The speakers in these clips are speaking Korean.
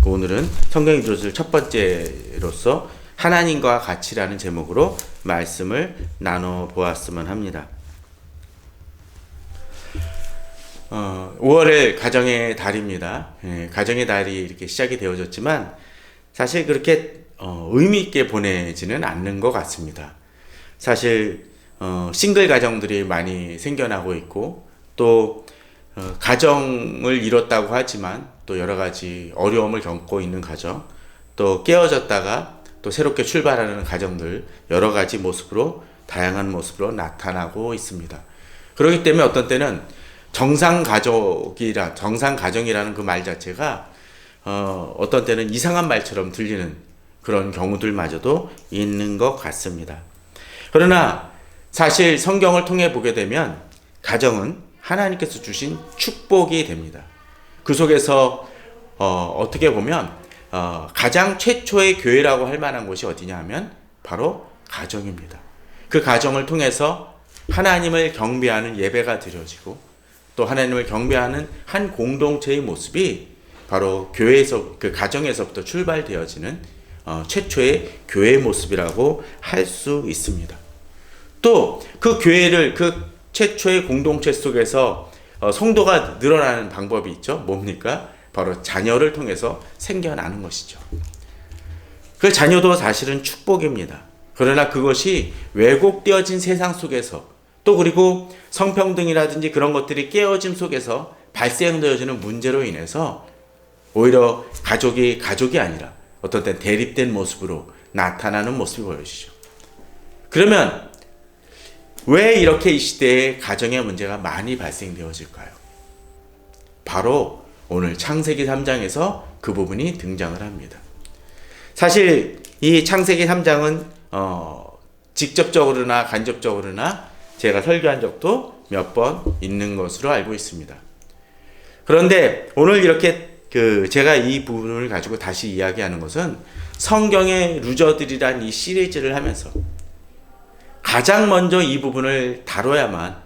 오늘은 성경이 주실 첫 번째로서 하나님과 같이라는 제목으로 말씀을 나눠보았으면 합니다. 5월의 가정의 달입니다. 가정의 달이 이렇게 시작이 되어졌지만 사실 그렇게 의미 있게 보내지는 않는 것 같습니다. 사실 싱글 가정들이 많이 생겨나고 있고 또 가정을 이뤘다고 하지만 또 여러 가지 어려움을 겪고 있는 가정, 또 깨어졌다가 또 새롭게 출발하는 가정들 여러 가지 모습으로 다양한 모습으로 나타나고 있습니다. 그렇기 때문에 어떤 때는 정상 가정이라는 그 말 자체가 어떤 때는 이상한 말처럼 들리는 그런 경우들마저도 있는 것 같습니다. 그러나 사실 성경을 통해 보게 되면 가정은 하나님께서 주신 축복이 됩니다. 그 속에서 어떻게 보면 가장 최초의 교회라고 할 만한 곳이 어디냐 하면 바로 가정입니다. 그 가정을 통해서 하나님을 경배하는 예배가 드려지고 또 하나님을 경배하는 한 공동체의 모습이 바로 교회에서 그 가정에서부터 출발되어지는 최초의 교회의 모습이라고 할 수 있습니다. 또 그 교회를 그 최초의 공동체 속에서 성도가 늘어나는 방법이 있죠. 뭡니까? 바로 자녀를 통해서 생겨나는 것이죠. 그 자녀도 사실은 축복입니다. 그러나 그것이 왜곡되어진 세상 속에서 또 그리고 성평등이라든지 그런 것들이 깨어짐 속에서 발생되어지는 문제로 인해서 오히려 가족이 아니라 어떤 때 대립된 모습으로 나타나는 모습이 보여지죠. 그러면 왜 이렇게 이 시대에 가정의 문제가 많이 발생되어질까요? 바로 오늘 창세기 3장에서 그 부분이 등장을 합니다. 사실 이 창세기 3장은 직접적으로나 간접적으로나 제가 설교한 적도 몇 번 있는 것으로 알고 있습니다. 그런데 오늘 이렇게 제가 이 부분을 가지고 다시 이야기하는 것은 성경의 루저들이란 이 시리즈를 하면서 가장 먼저 이 부분을 다뤄야만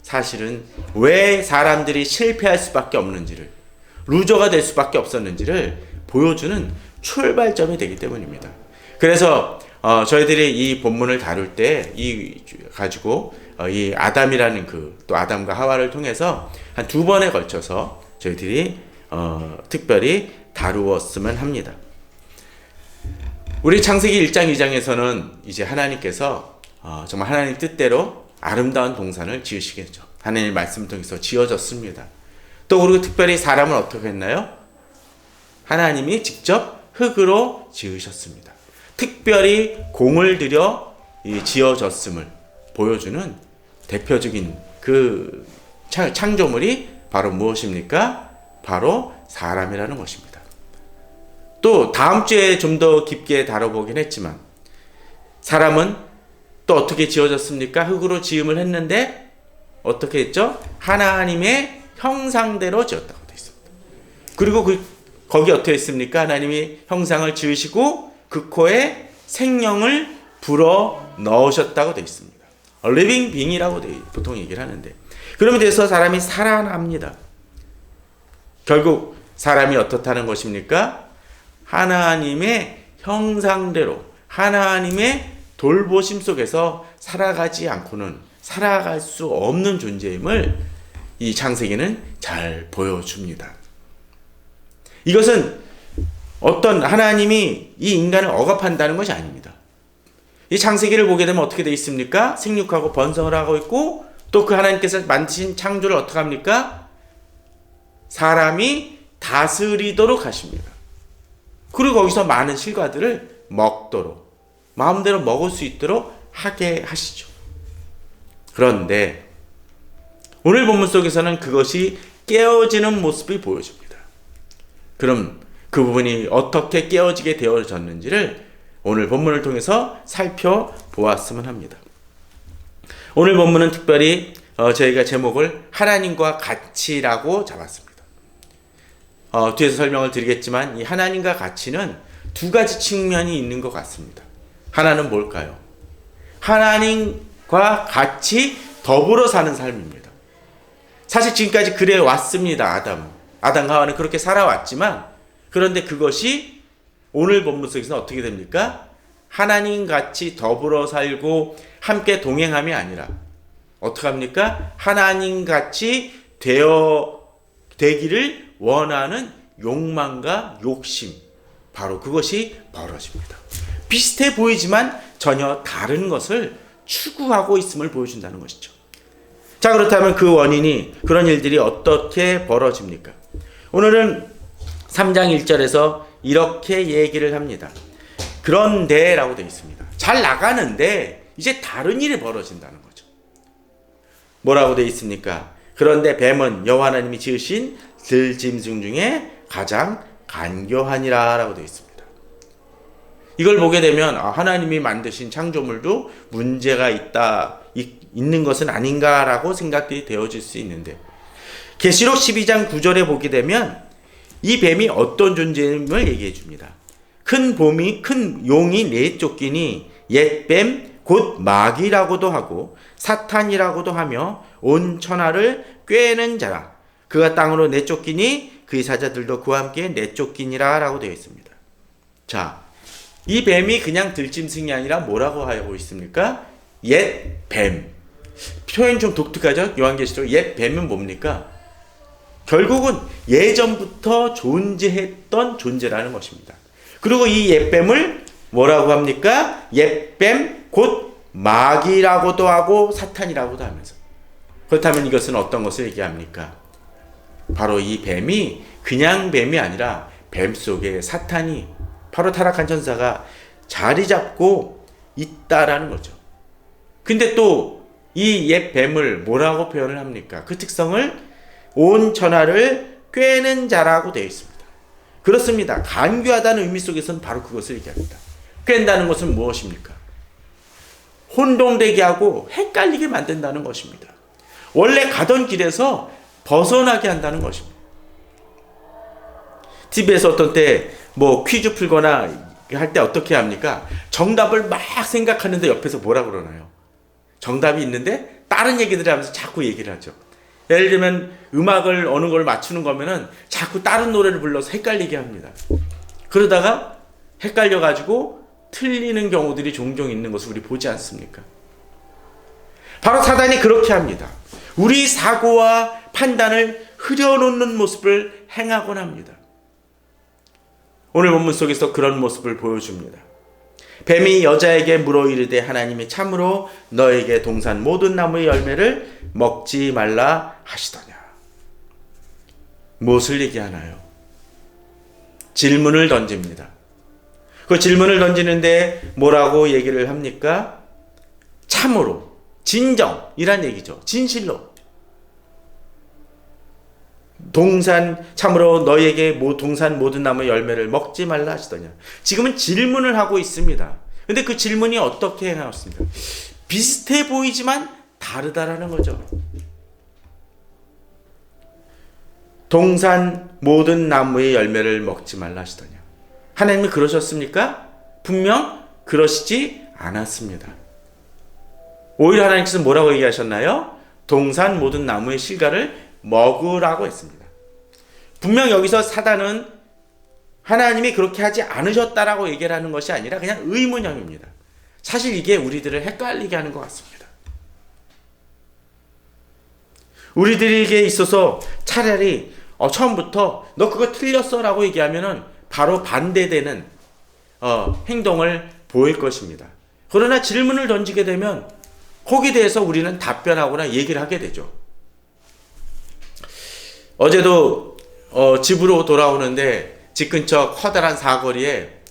사실은 왜 사람들이 실패할 수밖에 없는지를, 루저가 될 수밖에 없었는지를 보여주는 출발점이 되기 때문입니다. 그래서 저희들이 이 본문을 다룰 때 이 아담이라는 또 아담과 하와를 통해서 한 2번에 걸쳐서 저희들이 특별히 다루었으면 합니다. 우리 창세기 1장 2장에서는 이제 하나님께서 정말 하나님 뜻대로 아름다운 동산을 지으시겠죠. 하나님의 말씀을 통해서 지어졌습니다. 또 그리고 특별히 사람을 어떻게 했나요? 하나님이 직접 흙으로 지으셨습니다. 특별히 공을 들여 지어졌음을 보여주는 대표적인 그 창조물이 바로 무엇입니까? 바로 사람이라는 것입니다. 또 다음 주에 좀 더 깊게 다뤄보긴 했지만 사람은 또 어떻게 지어졌습니까? 흙으로 지음을 했는데 어떻게 했죠? 하나님의 형상대로 지었다고 되어 있습니다. 그리고 거기 어떻게 했습니까? 하나님이 형상을 지으시고 그 코에 생명을 불어 넣으셨다고 되어 있습니다. living being이라고 보통 얘기를 하는데 그러면 돼서 사람이 살아납니다. 결국 사람이 어떻다는 것입니까? 하나님의 형상대로 하나님의 돌보심 속에서 살아가지 않고는 살아갈 수 없는 존재임을 이 창세기는 잘 보여줍니다. 이것은 어떤 하나님이 이 인간을 억압한다는 것이 아닙니다. 이 창세기를 보게 되면 어떻게 되어 있습니까? 생육하고 번성을 하고 있고 또 그 하나님께서 만드신 창조를 어떻게 합니까? 사람이 다스리도록 하십니다. 그리고 거기서 많은 실과들을 먹도록 마음대로 먹을 수 있도록 하게 하시죠. 그런데 오늘 본문 속에서는 그것이 깨어지는 모습이 보여집니다. 그럼 그 부분이 어떻게 깨어지게 되어졌는지를 오늘 본문을 통해서 살펴보았으면 합니다. 오늘 본문은 특별히 저희가 제목을 하나님과 같이라고 잡았습니다. 뒤에서 설명을 드리겠지만 이 하나님과 같이는 두 가지 측면이 있는 것 같습니다. 하나는 뭘까요? 하나님과 같이 더불어 사는 삶입니다. 사실 지금까지 그래 왔습니다. 아담과 하와는 그렇게 살아왔지만 그런데 그것이 오늘 본문 속에서는 어떻게 됩니까? 하나님 같이 더불어 살고 함께 동행함이 아니라 어떻게 합니까? 하나님 같이 되기를 원하는 욕망과 욕심, 바로 그것이 벌어집니다. 비슷해 보이지만 전혀 다른 것을 추구하고 있음을 보여준다는 것이죠. 자, 그렇다면 그 원인이, 그런 일들이 어떻게 벌어집니까? 오늘은 3장 1절에서 이렇게 얘기를 합니다. 그런데 라고 되어 있습니다. 잘 나가는데 이제 다른 일이 벌어진다는 거죠. 뭐라고 되어 있습니까? 그런데 뱀은 여호와 하나님이 지으신 들짐승 중에 가장 간교하니라 라고 되어 있습니다. 이걸 보게 되면 하나님이 만드신 창조물도 문제가 있는 것은 아닌가라고 생각이 되어질 수 있는데, 계시록 12장 9절에 보게 되면 이 뱀이 어떤 존재임을 얘기해 줍니다. 큰 용이 내쫓기니 옛뱀 곧 마귀라고도 하고 사탄이라고도 하며 온 천하를 꿰는 자라. 그가 땅으로 내쫓기니 그의 사자들도 그와 함께 내쫓기니라 라고 되어 있습니다. 자, 이 뱀이 그냥 들짐승이 아니라 뭐라고 하고 있습니까? 옛뱀. 표현 좀 독특하죠? 요한계시록 옛뱀은 뭡니까? 결국은 예전부터 존재했던 존재라는 것입니다. 그리고 이 옛뱀을 뭐라고 합니까? 옛뱀 곧 마귀라고도 하고 사탄이라고도 하면서, 그렇다면 이것은 어떤 것을 얘기합니까? 바로 이 뱀이 그냥 뱀이 아니라 뱀 속에 사탄이, 바로 타락한 천사가 자리 잡고 있다라는 거죠. 근데 또 이 옛 뱀을 뭐라고 표현을 합니까? 그 특성을 온 천하를 꿰는 자라고 되어 있습니다. 그렇습니다. 간교하다는 의미 속에서는 바로 그것을 얘기합니다. 꿰는다는 것은 무엇입니까? 혼동되게 하고 헷갈리게 만든다는 것입니다. 원래 가던 길에서 벗어나게 한다는 것입니다. TV에서 어떤 때 퀴즈 풀거나 할 때 어떻게 합니까? 정답을 막 생각하는데 옆에서 뭐라 그러나요? 정답이 있는데 다른 얘기들을 하면서 자꾸 얘기를 하죠. 예를 들면 음악을 어느 걸 맞추는 거면은 자꾸 다른 노래를 불러서 헷갈리게 합니다. 그러다가 헷갈려가지고 틀리는 경우들이 종종 있는 것을 우리 보지 않습니까? 바로 사단이 그렇게 합니다. 우리 사고와 판단을 흐려놓는 모습을 행하곤 합니다. 오늘 본문 속에서 그런 모습을 보여줍니다. 뱀이 여자에게 물어 이르되 하나님이 참으로 너에게 동산 모든 나무의 열매를 먹지 말라 하시더냐. 무엇을 얘기하나요? 질문을 던집니다. 그 질문을 던지는데 뭐라고 얘기를 합니까? 참으로, 진정이란 얘기죠. 진실로. 참으로 너희에게 동산 모든 나무의 열매를 먹지 말라 하시더냐. 지금은 질문을 하고 있습니다. 근데 그 질문이 어떻게 해놨습니까? 비슷해 보이지만 다르다라는 거죠. 동산 모든 나무의 열매를 먹지 말라 하시더냐. 하나님이 그러셨습니까? 분명 그러시지 않았습니다. 오히려 하나님께서 뭐라고 얘기하셨나요? 동산 모든 나무의 실과를 먹으라고 했습니다. 분명 여기서 사단은 하나님이 그렇게 하지 않으셨다라고 얘기를 하는 것이 아니라 그냥 의문형입니다. 사실 이게 우리들을 헷갈리게 하는 것 같습니다. 우리들에게 있어서 차라리 처음부터 너 그거 틀렸어 라고 얘기하면은 바로 반대되는 행동을 보일 것입니다. 그러나 질문을 던지게 되면 거기에 대해서 우리는 답변하거나 얘기를 하게 되죠. 어제도 집으로 돌아오는데 집 근처 커다란 사거리에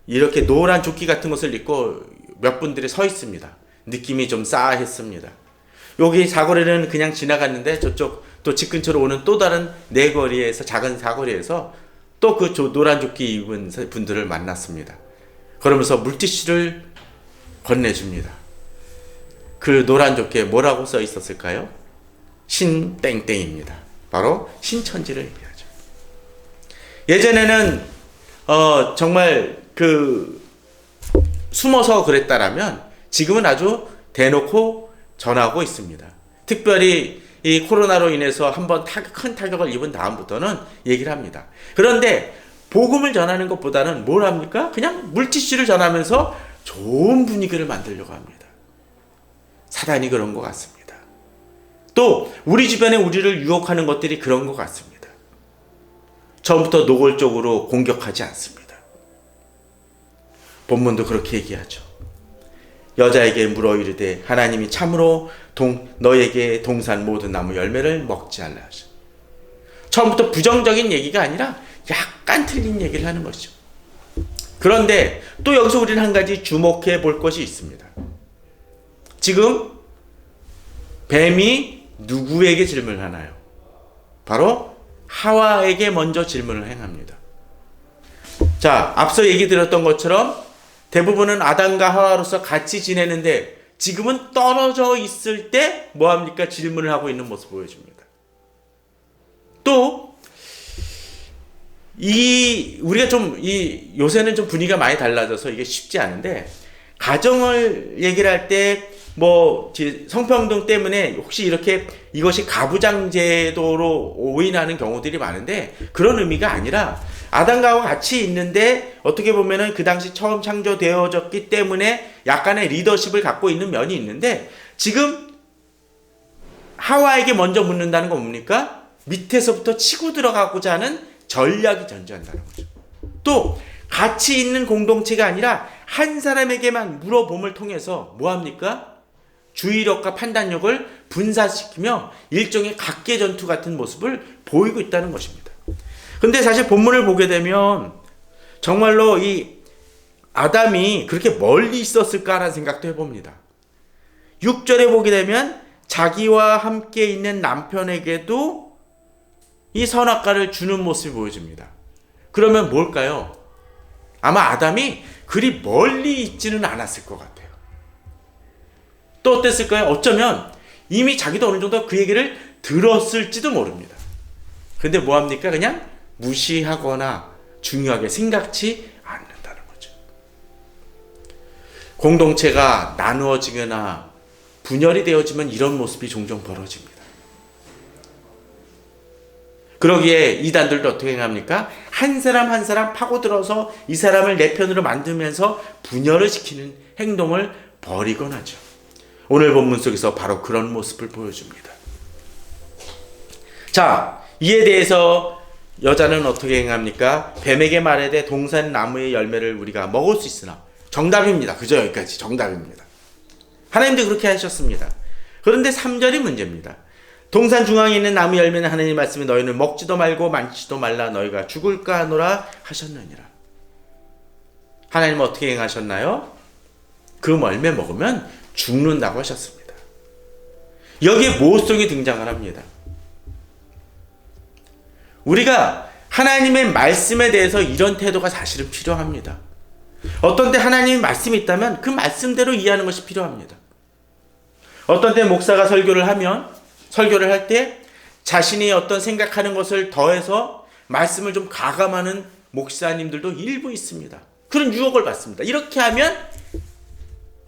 이렇게 노란 조끼 같은 것을 입고 몇 분들이 서 있습니다. 느낌이 좀 싸했습니다. 여기 사거리는 그냥 지나갔는데 저쪽 또 집 근처로 오는 또 다른 내거리에서, 작은 사거리에서 또 그 노란 조끼 입은 분들을 만났습니다. 그러면서 물티슈를 건네줍니다. 그 노란 조끼에 뭐라고 써 있었을까요? 신땡땡입니다. 바로 신천지를 얘기하죠. 예전에는 정말 숨어서 그랬다라면 지금은 아주 대놓고 전하고 있습니다. 특별히 이 코로나로 인해서 한번 큰 타격을 입은 다음부터는 얘기를 합니다. 그런데 복음을 전하는 것보다는 뭘 합니까? 그냥 물티슈를 전하면서 좋은 분위기를 만들려고 합니다. 사단이 그런 것 같습니다. 또 우리 주변에 우리를 유혹하는 것들이 그런 것 같습니다. 처음부터 노골적으로 공격하지 않습니다. 본문도 그렇게 얘기하죠. 여자에게 물어 이르되 하나님이 참으로 너에게 동산 모든 나무 열매를 먹지 말라 하시오. 처음부터 부정적인 얘기가 아니라 약간 틀린 얘기를 하는 것이죠. 그런데 또 여기서 우리는 한 가지 주목해 볼 것이 있습니다. 지금 뱀이 누구에게 질문을 하나요? 바로 하와에게 먼저 질문을 행합니다. 자, 앞서 얘기 드렸던 것처럼 대부분은 아담과 하와로서 같이 지내는데 지금은 떨어져 있을 때 뭐합니까? 질문을 하고 있는 모습을 보여줍니다. 또 우리가 요새는 좀 분위기가 많이 달라져서 이게 쉽지 않은데, 가정을 얘기를 할 때 성평등 때문에 혹시 이렇게 이것이 가부장제도로 오인하는 경우들이 많은데, 그런 의미가 아니라 아담과 하와 같이 있는데 어떻게 보면은 그 당시 처음 창조되어졌기 때문에 약간의 리더십을 갖고 있는 면이 있는데, 지금 하와에게 먼저 묻는다는 건 뭡니까? 밑에서부터 치고 들어가고자 하는 전략이 존재한다는 거죠. 또 같이 있는 공동체가 아니라 한 사람에게만 물어봄을 통해서 뭐합니까? 주의력과 판단력을 분산시키며 일종의 각계 전투 같은 모습을 보이고 있다는 것입니다. 근데 사실 본문을 보게 되면 정말로 이 아담이 그렇게 멀리 있었을까라는 생각도 해봅니다. 6절에 보게 되면 자기와 함께 있는 남편에게도 이 선악과를 주는 모습이 보여집니다. 그러면 뭘까요? 아마 아담이 그리 멀리 있지는 않았을 것 같아요. 또 어땠을까요? 어쩌면 이미 자기도 어느 정도 그 얘기를 들었을지도 모릅니다. 근데 뭐합니까? 그냥 무시하거나 중요하게 생각지 않는다는 거죠. 공동체가 나누어지거나 분열이 되어지면 이런 모습이 종종 벌어집니다. 그러기에 이단들도 어떻게 합니까? 한 사람 한 사람 파고들어서 이 사람을 내 편으로 만들면서 분열을 시키는 행동을 벌이곤 하죠. 오늘 본문 속에서 바로 그런 모습을 보여줍니다. 자, 이에 대해서 여자는 어떻게 행합니까? 뱀에게 말하되 동산 나무의 열매를 우리가 먹을 수 있으나. 정답입니다. 그죠? 여기까지 정답입니다. 하나님도 그렇게 하셨습니다. 그런데 3절이 문제입니다. 동산 중앙에 있는 나무 열매는 하나님 말씀에 너희는 먹지도 말고 만지지도 말라 너희가 죽을까 하노라 하셨느니라. 하나님은 어떻게 행하셨나요? 그 열매 먹으면 죽는다고 하셨습니다. 여기에 모성이 등장을 합니다. 우리가 하나님의 말씀에 대해서 이런 태도가 사실은 필요합니다. 어떤 때 하나님의 말씀이 있다면 그 말씀대로 이해하는 것이 필요합니다. 어떤 때 목사가 설교를 할 때 자신이 어떤 생각하는 것을 더해서 말씀을 좀 가감하는 목사님들도 일부 있습니다. 그런 유혹을 받습니다. 이렇게 하면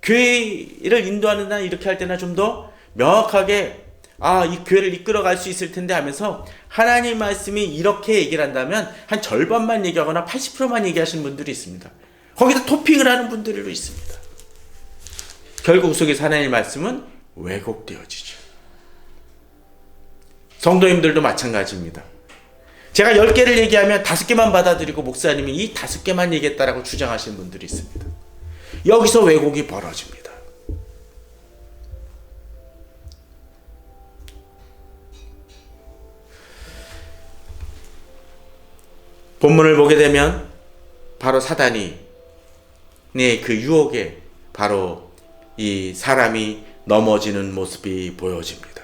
교회를 인도하는 날 이렇게 할 때나 좀 더 명확하게 이 교회를 이끌어갈 수 있을 텐데 하면서 하나님 말씀이 이렇게 얘기를 한다면 한 절반만 얘기하거나 80%만 얘기하시는 분들이 있습니다. 거기다 토핑을 하는 분들이 있습니다. 결국 속에서 하나님의 말씀은 왜곡되어지죠. 성도님들도 마찬가지입니다. 제가 10개를 얘기하면 5개만 받아들이고 목사님이 이 5개만 얘기했다라고 주장하시는 분들이 있습니다. 여기서 왜곡이 벌어집니다. 본문을 보게 되면 바로 사단이 그 유혹에 바로 이 사람이 넘어지는 모습이 보여집니다.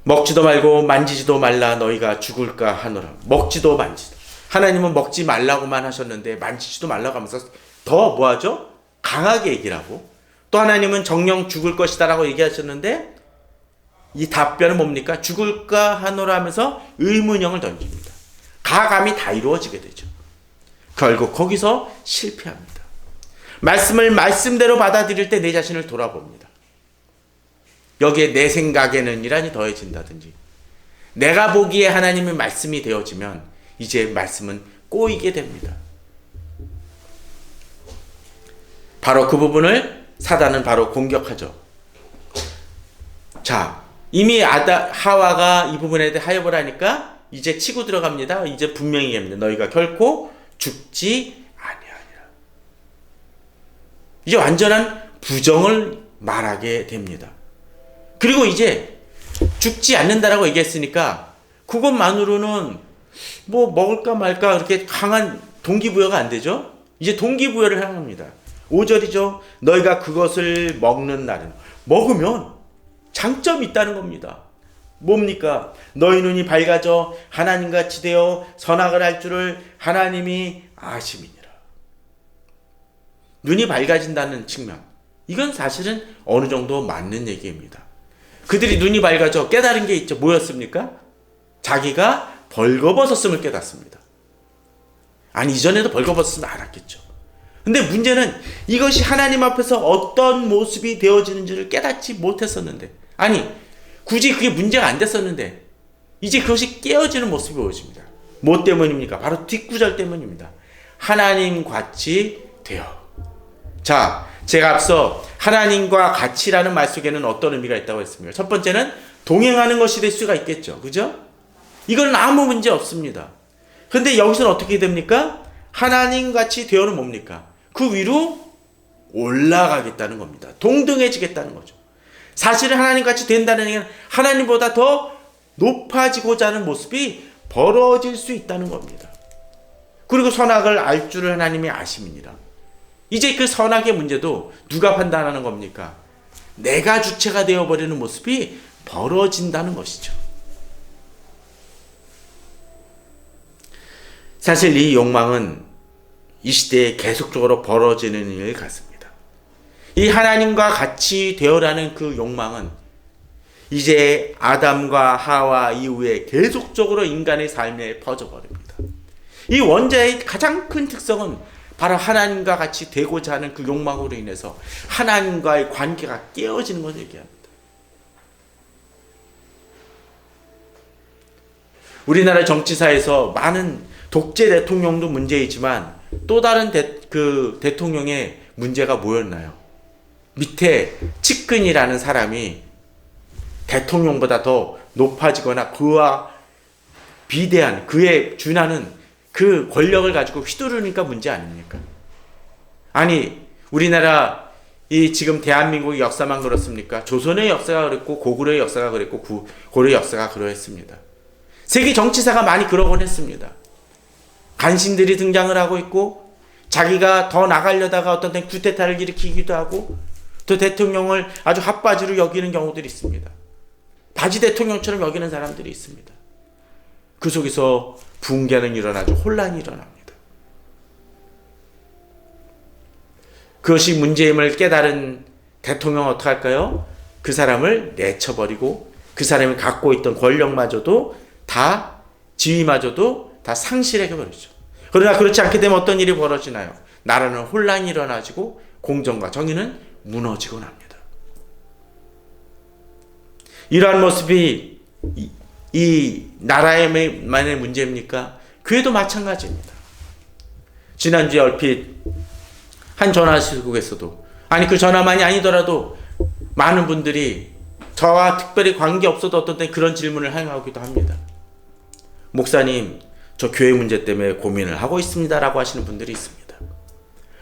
먹지도 말고 만지지도 말라 너희가 죽을까 하노라. 먹지도 만지도. 하나님은 먹지 말라고만 하셨는데 만지지도 말라고 하면서 더 뭐하죠? 강하게 얘기를 하고, 또 하나님은 정령 죽을 것이다 라고 얘기하셨는데 이 답변은 뭡니까? 죽을까 하노라 하면서 의문형을 던집니다. 가감이 다 이루어지게 되죠. 결국 거기서 실패합니다. 말씀을 말씀대로 받아들일 때 내 자신을 돌아봅니다. 여기에 내 생각에는 이란이 더해진다든지 내가 보기에 하나님의 말씀이 되어지면 이제 말씀은 꼬이게 됩니다. 바로 그 부분을 사단은 바로 공격하죠. 자, 이미 하와가 이 부분에 대해 하협을 하니까 이제 치고 들어갑니다. 이제 분명히 얘기합니다. 너희가 결코 죽지 아니하리라. 이제 완전한 부정을 말하게 됩니다. 그리고 이제 죽지 않는다라고 얘기했으니까 그것만으로는 뭐 먹을까 말까 그렇게 강한 동기부여가 안 되죠. 이제 동기부여를 향합니다. 5절이죠. 너희가 그것을 먹는 날은, 먹으면 장점이 있다는 겁니다. 뭡니까? 너희 눈이 밝아져 하나님같이 되어 선악을 할 줄을 하나님이 아심이니라. 눈이 밝아진다는 측면, 이건 사실은 어느 정도 맞는 얘기입니다. 그들이 눈이 밝아져 깨달은 게 있죠. 뭐였습니까? 자기가 벌거벗었음을 깨닫습니다. 아니, 이전에도 벌거벗었으면 알았겠죠. 근데 문제는 이것이 하나님 앞에서 어떤 모습이 되어지는지를 깨닫지 못했었는데, 아니 굳이 그게 문제가 안 됐었는데 이제 그것이 깨어지는 모습이 보여집니다. 뭐 때문입니까? 바로 뒷구절 때문입니다. 하나님 같이 되어. 자, 제가 앞서 하나님과 같이라는 말 속에는 어떤 의미가 있다고 했습니까? 첫 번째는 동행하는 것이 될 수가 있겠죠. 그죠? 이건 아무 문제 없습니다. 근데 여기서는 어떻게 됩니까? 하나님 같이 되어는 뭡니까? 그 위로 올라가겠다는 겁니다. 동등해지겠다는 거죠. 사실은 하나님 같이 된다는 얘기는 하나님보다 더 높아지고자 하는 모습이 벌어질 수 있다는 겁니다. 그리고 선악을 알 줄을 하나님이 아심이니라. 이제 그 선악의 문제도 누가 판단하는 겁니까? 내가 주체가 되어버리는 모습이 벌어진다는 것이죠. 사실 이 욕망은 이 시대에 계속적으로 벌어지는 일 같습니다. 이 하나님과 같이 되어라는 그 욕망은 이제 아담과 하와 이후에 계속적으로 인간의 삶에 퍼져버립니다. 이 원죄의 가장 큰 특성은 바로 하나님과 같이 되고자 하는 그 욕망으로 인해서 하나님과의 관계가 깨어지는 것을 얘기합니다. 우리나라 정치사에서 많은 독재 대통령도 문제이지만 또 다른 대통령의 문제가 뭐였나요? 밑에 측근이라는 사람이 대통령보다 더 높아지거나 그와 비대한, 그에 준하는 그 권력을 가지고 휘두르니까 문제 아닙니까? 아니, 우리나라 이 지금 대한민국의 역사만 그렇습니까? 조선의 역사가 그랬고 고구려의 역사가 그랬고 고려의 역사가 그러했습니다. 세계 정치사가 많이 그러곤 했습니다. 간신들이 등장을 하고 있고 자기가 더 나가려다가 어떤 때 쿠데타를 일으키기도 하고 또 대통령을 아주 핫바지로 여기는 경우들이 있습니다. 바지 대통령처럼 여기는 사람들이 있습니다. 그 속에서 붕괴는 일어나죠. 혼란이 일어납니다. 그것이 문제임을 깨달은 대통령은 어떻게 할까요? 그 사람을 내쳐버리고 그 사람이 갖고 있던 권력마저도 다, 지위마저도 다 상실해버리죠. 그러나 그렇지 않게 되면 어떤 일이 벌어지나요? 나라는 혼란이 일어나지고 공정과 정의는 무너지고 납니다. 이러한 모습이 이 나라에만의 문제입니까? 교회도 마찬가지입니다. 지난주에 얼핏 한 전화시국에서도, 아니 그 전화만이 아니더라도 많은 분들이 저와 특별히 관계없어도 어떤 때 그런 질문을 하기도 합니다. 목사님, 저 교회 문제 때문에 고민을 하고 있습니다 라고 하시는 분들이 있습니다.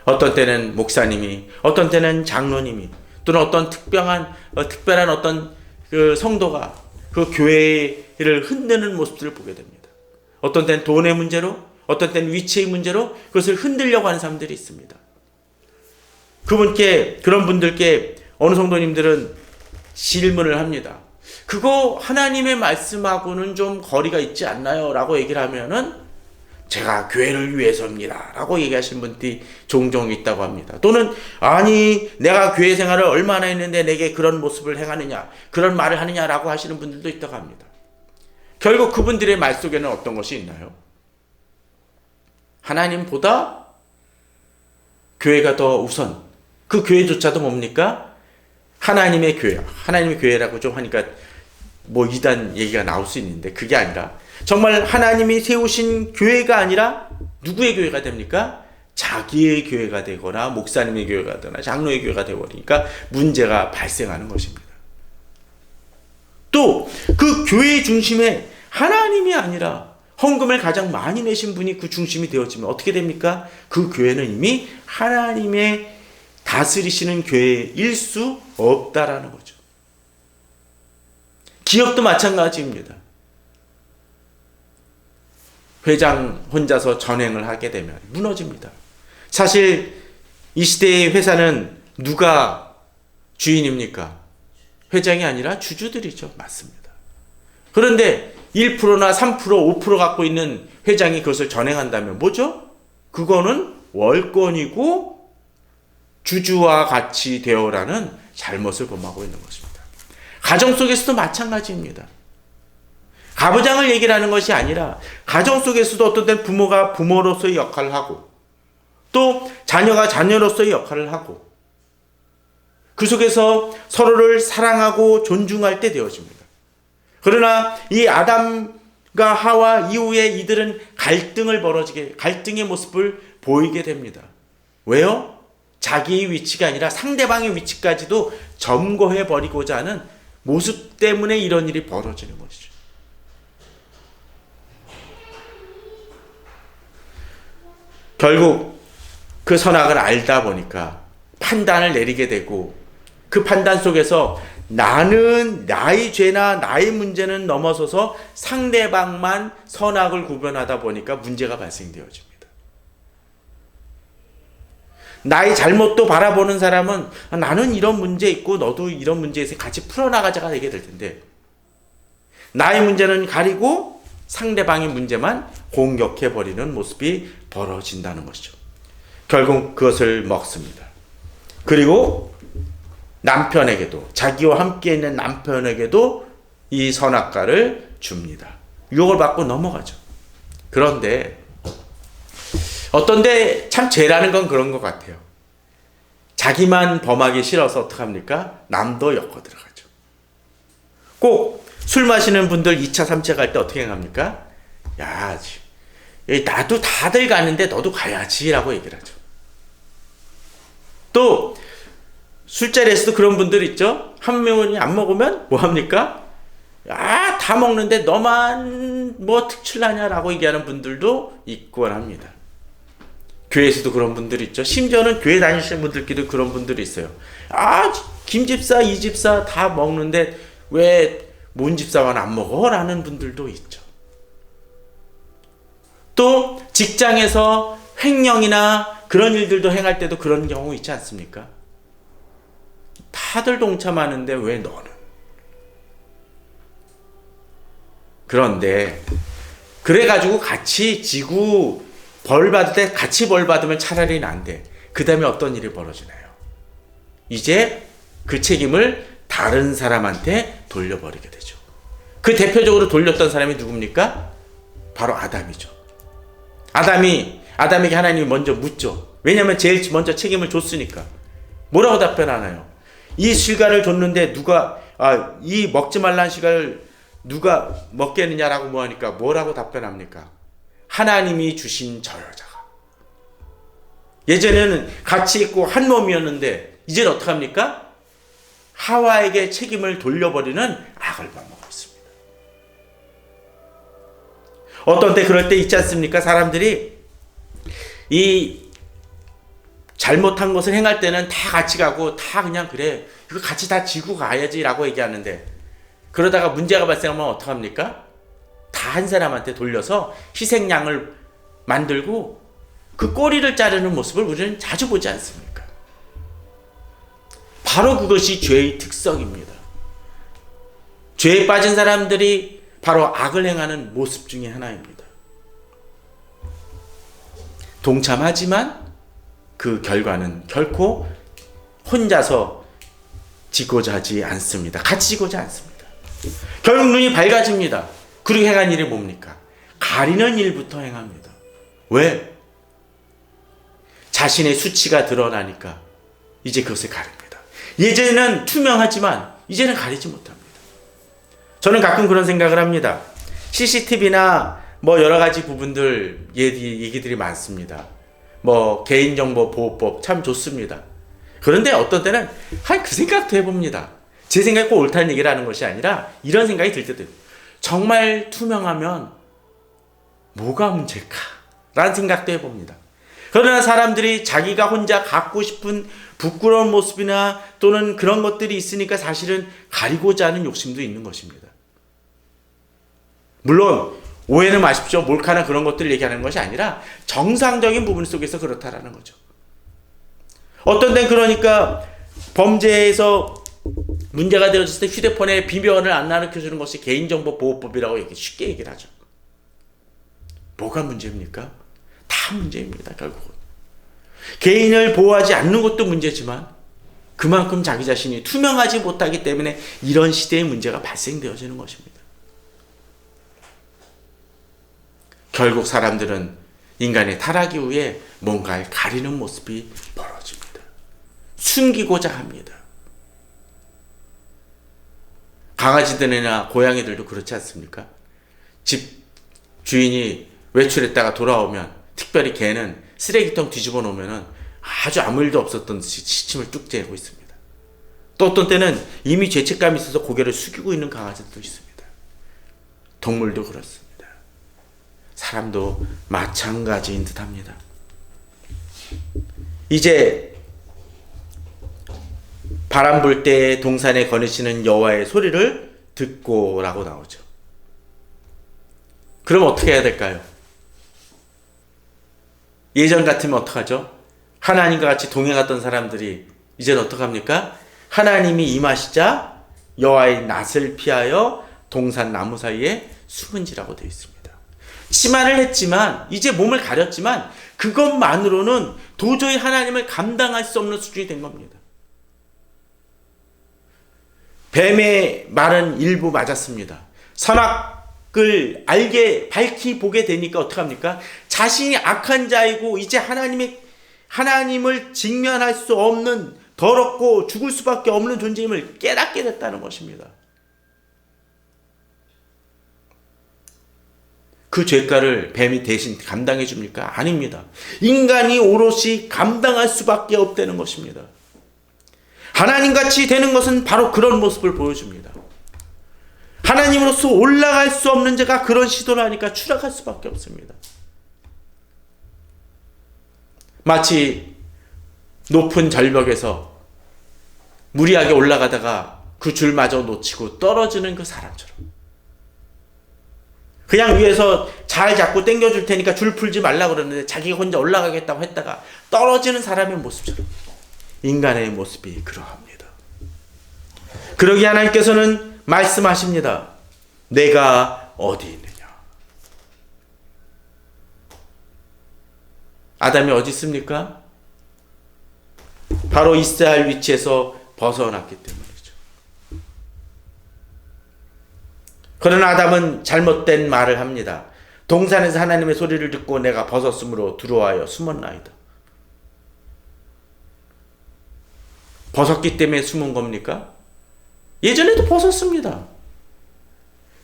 어떤 때는 목사님이, 어떤 때는 장로님이, 또는 어떤 특별한 어떤 그 성도가 그 교회를 흔드는 모습들을 보게 됩니다. 어떤 때는 돈의 문제로, 어떤 때는 위치의 문제로 그것을 흔들려고 하는 사람들이 있습니다. 그런 분들께 어느 성도님들은 질문을 합니다. 그거 하나님의 말씀하고는 좀 거리가 있지 않나요? 라고 얘기를 하면은 제가 교회를 위해서입니다 라고 얘기하시는 분들이 종종 있다고 합니다. 또는 아니 내가 교회 생활을 얼마나 했는데 내게 그런 모습을 행하느냐, 그런 말을 하느냐 라고 하시는 분들도 있다고 합니다. 결국 그분들의 말 속에는 어떤 것이 있나요? 하나님보다 교회가 더 우선, 그 교회조차도 뭡니까? 하나님의 교회라고 좀 하니까 뭐 이단 얘기가 나올 수 있는데 그게 아니라 정말 하나님이 세우신 교회가 아니라 누구의 교회가 됩니까? 자기의 교회가 되거나 목사님의 교회가 되거나 장로의 교회가 되어버리니까 문제가 발생하는 것입니다. 또 그 교회의 중심에 하나님이 아니라 헌금을 가장 많이 내신 분이 그 중심이 되어지면 어떻게 됩니까? 그 교회는 이미 하나님의 다스리시는 교회일 수 없다라는 거죠. 기업도 마찬가지입니다. 회장 혼자서 전횡을 하게 되면 무너집니다. 사실 이 시대의 회사는 누가 주인입니까? 회장이 아니라 주주들이죠. 맞습니다. 그런데 1%나 3%, 5% 갖고 있는 회장이 그것을 전행한다면 뭐죠? 그거는 월권이고 주주와 같이 되어라는 잘못을 범하고 있는 것입니다. 가정 속에서도 마찬가지입니다. 가부장을 얘기를 하는 것이 아니라 가정 속에서도 어떤 때는 부모가 부모로서의 역할을 하고 또 자녀가 자녀로서의 역할을 하고 그 속에서 서로를 사랑하고 존중할 때 되어집니다. 그러나 이 아담과 하와 이후에 이들은 갈등의 모습을 보이게 됩니다. 왜요? 자기의 위치가 아니라 상대방의 위치까지도 점거해 버리고자 하는 모습 때문에 이런 일이 벌어지는 것이죠. 결국 그 선악을 알다 보니까 판단을 내리게 되고 그 판단 속에서 나는 나의 죄나 나의 문제는 넘어서서 상대방만 선악을 구별하다 보니까 문제가 발생되어집니다. 나의 잘못도 바라보는 사람은 나는 이런 문제 있고 너도 이런 문제에서 같이 풀어나가자가 되게 될 텐데 나의 문제는 가리고 상대방의 문제만 공격해버리는 모습이 벌어진다는 것이죠. 결국 그것을 먹습니다. 그리고 남편에게도 자기와 함께 있는 남편에게도 이 선악과를 줍니다. 유혹을 받고 넘어가죠. 그런데 어떤데 참 죄라는 건 그런 것 같아요. 자기만 범하기 싫어서 어떡합니까? 남도 엮어 들어가죠. 꼭 술 마시는 분들 2차, 3차 갈 때 어떻게 합니까? 야, 나도 다들 가는데 너도 가야지 라고 얘기를 하죠. 또 술자리에서도 그런 분들 있죠. 한 명이 안 먹으면 뭐 합니까? 아, 다 먹는데 너만 뭐 특출나냐라고 얘기하는 분들도 있곤 합니다. 교회에서도 그런 분들이 있죠. 심지어는 교회 다니시는 분들끼리도 그런 분들이 있어요. 아, 김 집사, 이 집사 다 먹는데 왜 문 집사만 안 먹어? 라는 분들도 있죠. 또 직장에서 횡령이나 그런 일들도 행할 때도 그런 경우 있지 않습니까? 다들 동참하는데 왜 너는? 그런데 그래가지고 같이 지구 벌 받을 때 같이 벌 받으면 차라리 난데 그 다음에 어떤 일이 벌어지나요? 이제 그 책임을 다른 사람한테 돌려버리게 되죠. 그 대표적으로 돌렸던 사람이 누굽니까? 바로 아담이죠. 아담에게 하나님이 먼저 묻죠. 왜냐하면 제일 먼저 책임을 줬으니까. 뭐라고 답변하나요? 이 실과를 줬는데 이 먹지 말라는 실과를 누가 먹겠느냐라고 뭐하니까 뭐라고 답변합니까? 하나님이 주신 저 여자가. 예전에는 같이 있고 한 몸이었는데 이제는 어떡합니까? 하와에게 책임을 돌려버리는 악을 범하고 있습니다. 어떤 때 그럴 때 있지 않습니까? 사람들이 이 잘못한 것을 행할 때는 다 같이 가고 다 그냥 그래 이거 같이 다 지고 가야지 라고 얘기하는데 그러다가 문제가 발생하면 어떡합니까? 다 한 사람한테 돌려서 희생양을 만들고 그 꼬리를 자르는 모습을 우리는 자주 보지 않습니까? 바로 그것이 죄의 특성입니다. 죄에 빠진 사람들이 바로 악을 행하는 모습 중에 하나입니다. 동참하지만 그 결과는 결코 혼자서 지고자 하지 않습니다. 같이 지고자 않습니다. 결국 눈이 밝아집니다. 그리고 행한 일이 뭡니까? 가리는 일부터 행합니다. 왜? 자신의 수치가 드러나니까 이제 그것을 가립니다. 예전에는 투명하지만 이제는 가리지 못합니다. 저는 가끔 그런 생각을 합니다. CCTV나 뭐 여러 가지 부분들 얘기들이 많습니다. 뭐 개인정보보호법 참 좋습니다. 그런데 어떤 때는 그 생각도 해봅니다. 제 생각이 꼭 옳다는 얘기를 하는 것이 아니라 이런 생각이 들 때도 정말 투명하면 뭐가 문제일까? 라는 생각도 해봅니다. 그러나 사람들이 자기가 혼자 갖고 싶은 부끄러운 모습이나 또는 그런 것들이 있으니까 사실은 가리고자 하는 욕심도 있는 것입니다. 물론 오해는 마십시오. 몰카나 그런 것들을 얘기하는 것이 아니라 정상적인 부분 속에서 그렇다라는 거죠. 어떤 데는 그러니까 범죄에서 문제가 되어졌을 때 휴대폰에 비밀번호를 안 나눠주는 것이 개인정보보호법이라고 이렇게 쉽게 얘기를 하죠. 뭐가 문제입니까? 다 문제입니다. 결국은. 개인을 보호하지 않는 것도 문제지만 그만큼 자기 자신이 투명하지 못하기 때문에 이런 시대의 문제가 발생되어지는 것입니다. 결국 사람들은 인간의 타락 이후에 뭔가를 가리는 모습이 벌어집니다. 숨기고자 합니다. 강아지들이나 고양이들도 그렇지 않습니까? 집 주인이 외출했다가 돌아오면 특별히 개는 쓰레기통 뒤집어 놓으면 아주 아무 일도 없었던 듯이 시침을 뚝 째고 있습니다. 또 어떤 때는 이미 죄책감이 있어서 고개를 숙이고 있는 강아지들도 있습니다. 동물도 그렇습니다. 사람도 마찬가지인 듯합니다. 이제 바람 불 때 동산에 거니시는 여호와의 소리를 듣고 라고 나오죠. 그럼 어떻게 해야 될까요? 예전 같으면 어떡하죠? 하나님과 같이 동행하던 사람들이 이제는 어떡합니까? 하나님이 임하시자 여호와의 낯을 피하여 동산 나무 사이에 숨은지라고 되어 있습니다. 치마를 했지만 이제 몸을 가렸지만 그것만으로는 도저히 하나님을 감당할 수 없는 수준이 된 겁니다. 뱀의 말은 일부 맞았습니다. 선악을 밝히 보게 되니까 어떡합니까? 자신이 악한 자이고 이제 하나님을 직면할 수 없는 더럽고 죽을 수밖에 없는 존재임을 깨닫게 됐다는 것입니다. 그 죄가를 뱀이 대신 감당해 줍니까? 아닙니다. 인간이 오롯이 감당할 수밖에 없다는 것입니다. 하나님같이 되는 것은 바로 그런 모습을 보여줍니다. 하나님으로서 올라갈 수 없는 자가 그런 시도를 하니까 추락할 수밖에 없습니다. 마치 높은 절벽에서 무리하게 올라가다가 그 줄마저 놓치고 떨어지는 그 사람처럼 그냥 위에서 잘 잡고 당겨줄 테니까 줄 풀지 말라 그러는데 자기가 혼자 올라가겠다고 했다가 떨어지는 사람의 모습처럼 인간의 모습이 그러합니다. 그러기에 하나님께서는 말씀하십니다. 내가 어디 있느냐? 아담이 어디 있습니까? 바로 있어야 할 위치에서 벗어났기 때문이죠. 그러나 아담은 잘못된 말을 합니다. 동산에서 하나님의 소리를 듣고 내가 벗었으므로 두려워하여 숨었나이다. 벗었기 때문에 숨은 겁니까? 예전에도 벗었습니다.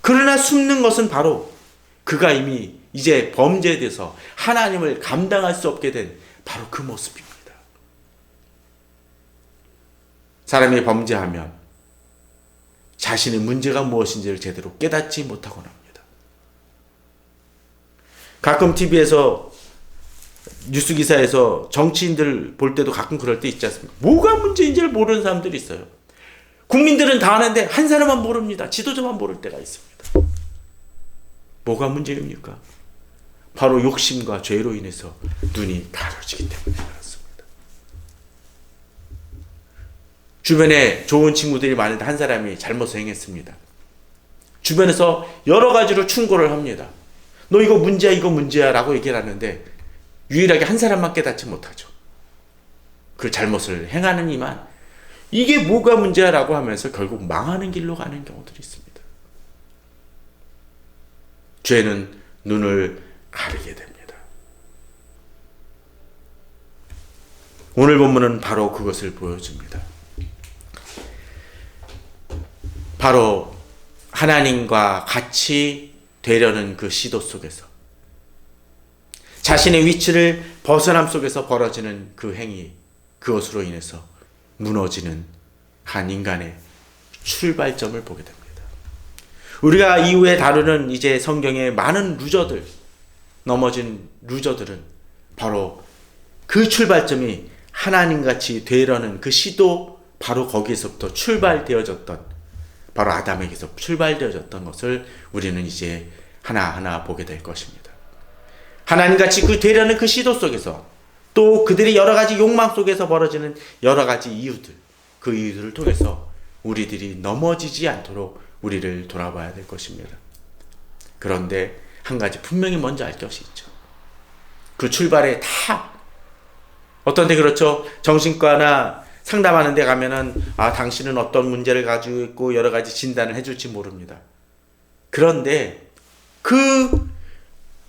그러나 숨는 것은 바로 그가 이미 이제 범죄에 대해서 하나님을 감당할 수 없게 된 바로 그 모습입니다. 사람이 범죄하면 자신의 문제가 무엇인지를 제대로 깨닫지 못하곤 합니다. 가끔 TV에서 뉴스 기사에서 정치인들 볼 때도 가끔 그럴 때 있지 않습니까? 뭐가 문제인지를 모르는 사람들이 있어요. 국민들은 다 아는데 한 사람만 모릅니다. 지도자만 모를 때가 있습니다. 뭐가 문제입니까? 바로 욕심과 죄로 인해서 눈이 가려지기 때문에 그렇습니다. 주변에 좋은 친구들이 많은데 한 사람이 잘못을 행했습니다. 주변에서 여러 가지로 충고를 합니다. 너 이거 문제야 라고 얘기를 하는데 유일하게 한 사람만 깨닫지 못하죠. 그 잘못을 행하는 이만 이게 뭐가 문제야 라고 하면서 결국 망하는 길로 가는 경우들이 있습니다. 죄는 눈을 가리게 됩니다. 오늘 본문은 바로 그것을 보여줍니다. 바로 하나님과 같이 되려는 그 시도 속에서 자신의 위치를 벗어남 속에서 벌어지는 그 행위, 그것으로 인해서 무너지는 한 인간의 출발점을 보게 됩니다. 우리가 이후에 다루는 이제 성경의 많은 루저들, 넘어진 루저들은 바로 그 출발점이 하나님같이 되려는 그 시도, 바로 거기에서부터 출발되어졌던, 바로 아담에게서 출발되어졌던 것을 우리는 이제 하나하나 보게 될 것입니다. 하나님같이 그 되려는 그 시도 속에서 또 그들의 여러 가지 욕망 속에서 벌어지는 여러 가지 이유들, 그 이유들을 통해서 우리들이 넘어지지 않도록 우리를 돌아봐야 될 것입니다. 그런데 한 가지 분명히 먼저 알 것이 있죠. 그 출발에 다 어떤 데 그렇죠. 정신과나 상담하는 데 가면은 당신은 어떤 문제를 가지고 있고 여러 가지 진단을 해줄지 모릅니다. 그런데 그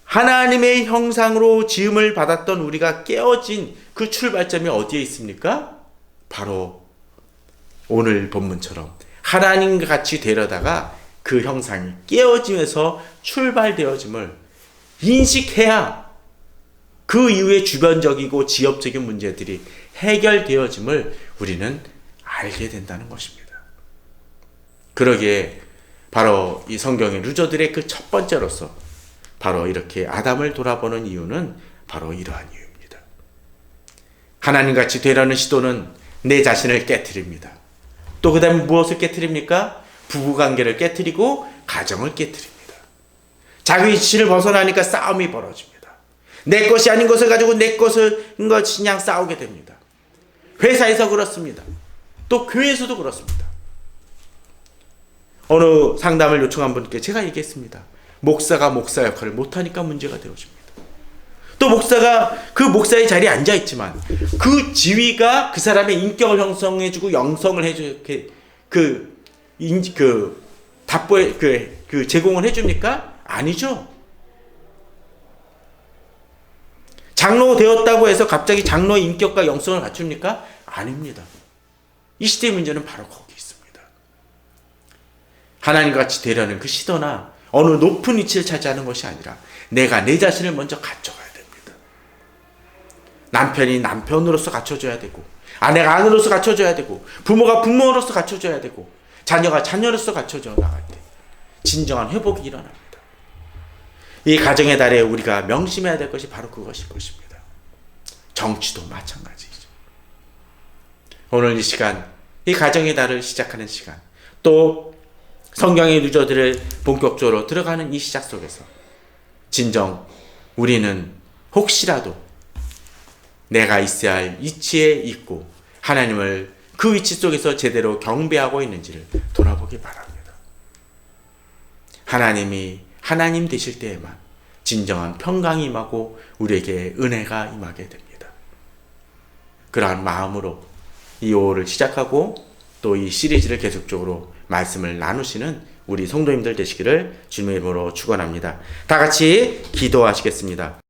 하나님의 형상으로 지음을 받았던 우리가 깨어진 그 출발점이 어디에 있습니까? 바로 오늘 본문처럼 하나님과 같이 되려다가 그 형상이 깨어짐에서 출발되어짐을 인식해야 그 이후에 주변적이고 지역적인 문제들이 해결되어짐을 우리는 알게 된다는 것입니다. 그러기에 바로 이 성경의 루저들의 그 첫 번째로서 바로 이렇게 아담을 돌아보는 이유는 바로 이러한 이유입니다. 하나님같이 되려는 시도는 내 자신을 깨트립니다. 또 그 다음에 무엇을 깨트립니까? 부부관계를 깨트리고 가정을 깨트립니다. 자기 위치를 벗어나니까 싸움이 벌어집니다. 내 것이 아닌 것을 가지고 내 것을 그냥 싸우게 됩니다. 회사에서 그렇습니다. 또 교회에서도 그렇습니다. 어느 상담을 요청한 분께 제가 얘기했습니다. 목사가 목사 역할을 못하니까 문제가 되어집니다. 또 목사가 그 목사의 자리에 앉아있지만 그 지위가 그 사람의 인격을 형성해주고 영성을 해주게 제공을 해줍니까? 아니죠. 장로 되었다고 해서 갑자기 장로의 인격과 영성을 갖춥니까? 아닙니다. 이 시대의 문제는 바로 거기 있습니다. 하나님같이 되려는 그 시도나 어느 높은 위치를 차지하는 것이 아니라 내가 내 자신을 먼저 갖춰가야 됩니다. 남편이 남편으로서 갖춰줘야 되고, 아내가 아내로서 갖춰줘야 되고, 부모가 부모로서 갖춰줘야 되고, 자녀가 자녀로서 갖춰져 나갈 때 진정한 회복이 일어납니다. 이 가정의 달에 우리가 명심해야 될 것이 바로 그것일 것입니다. 정치도 마찬가지죠. 오늘 이 시간, 이 가정의 달을 시작하는 시간, 또 성경의 루저들을 본격적으로 들어가는 이 시작 속에서 진정 우리는 혹시라도 내가 있어야 할 위치에 있고 하나님을 그 위치 속에서 제대로 경배하고 있는지를 돌아보기 바랍니다. 하나님이 하나님 되실 때에만 진정한 평강이 임하고 우리에게 은혜가 임하게 됩니다. 그러한 마음으로 이 5월을 시작하고 또 이 시리즈를 계속적으로 말씀을 나누시는 우리 성도님들 되시기를 주님의 이름으로 축원합니다. 다 같이 기도하시겠습니다.